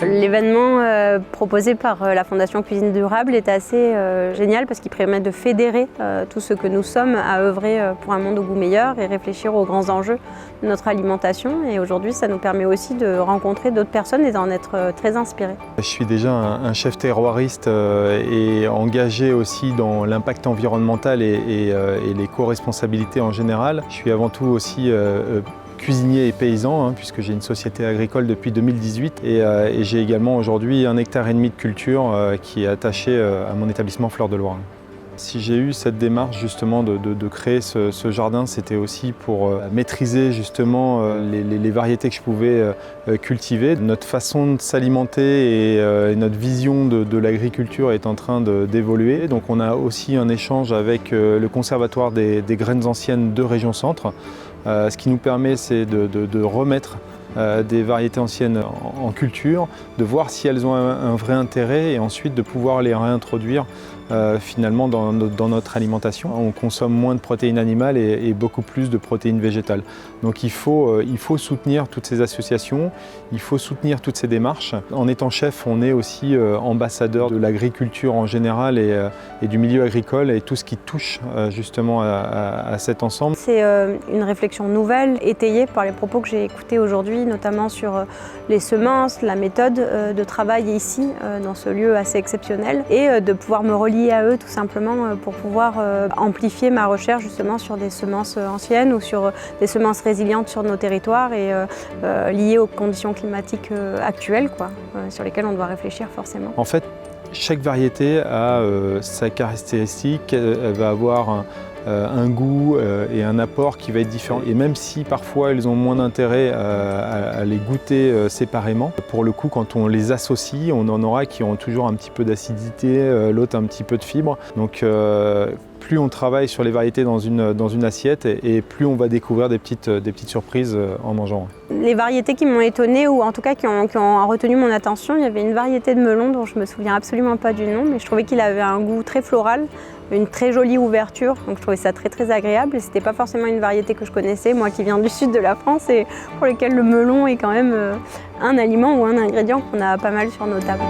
L'événement proposé par la Fondation Cuisine Durable est assez génial parce qu'il permet de fédérer tout ce que nous sommes à œuvrer pour un monde au goût meilleur et réfléchir aux grands enjeux de notre alimentation. Et aujourd'hui, ça nous permet aussi de rencontrer d'autres personnes et d'en être très inspirés. Je suis déjà un chef terroiriste et engagé aussi dans l'impact environnemental et l'éco-responsabilité en général. Je suis avant tout aussi cuisinier et paysan, puisque j'ai une société agricole depuis 2018 et j'ai également aujourd'hui 1,5 hectare de culture qui est attaché à mon établissement Fleurs de Loire. Si j'ai eu cette démarche justement de créer ce jardin, c'était aussi pour maîtriser justement les variétés que je pouvais cultiver. Notre façon de s'alimenter et notre vision de l'agriculture est en train d'évoluer. Donc on a aussi un échange avec le Conservatoire des graines anciennes de Région Centre. Ce qui nous permet, c'est de remettre des variétés anciennes en culture, de voir si elles ont un vrai intérêt et ensuite de pouvoir les réintroduire finalement dans notre alimentation. On consomme moins de protéines animales et beaucoup plus de protéines végétales. Donc il faut soutenir toutes ces associations, il faut soutenir toutes ces démarches. En étant chef, on est aussi ambassadeur de l'agriculture en général et du milieu agricole et tout ce qui touche justement à cet ensemble. C'est une réflexion nouvelle, étayée par les propos que j'ai écoutés aujourd'hui, notamment sur les semences, la méthode de travail ici, dans ce lieu assez exceptionnel, et de pouvoir me relier à eux tout simplement pour pouvoir amplifier ma recherche justement sur des semences anciennes ou sur des semences résilientes sur nos territoires et liées aux conditions climatiques actuelles, sur lesquelles on doit réfléchir forcément. En fait, chaque variété a sa caractéristique, elle va avoir un goût et un apport qui va être différent. Et même si parfois elles ont moins d'intérêt à les goûter séparément, pour le coup quand on les associe, on en aura qui ont toujours un petit peu d'acidité, l'autre un petit peu de fibre. Donc plus on travaille sur les variétés dans une assiette et plus on va découvrir des petites surprises en mangeant. Les variétés qui m'ont étonnée ou en tout cas qui ont retenu mon attention, il y avait une variété de melon dont je me souviens absolument pas du nom, mais je trouvais qu'il avait un goût très floral, une très jolie ouverture, donc je trouvais ça très agréable et c'était pas forcément une variété que je connaissais, moi qui viens du sud de la France et pour lequel le melon est quand même un aliment ou un ingrédient qu'on a pas mal sur nos tables.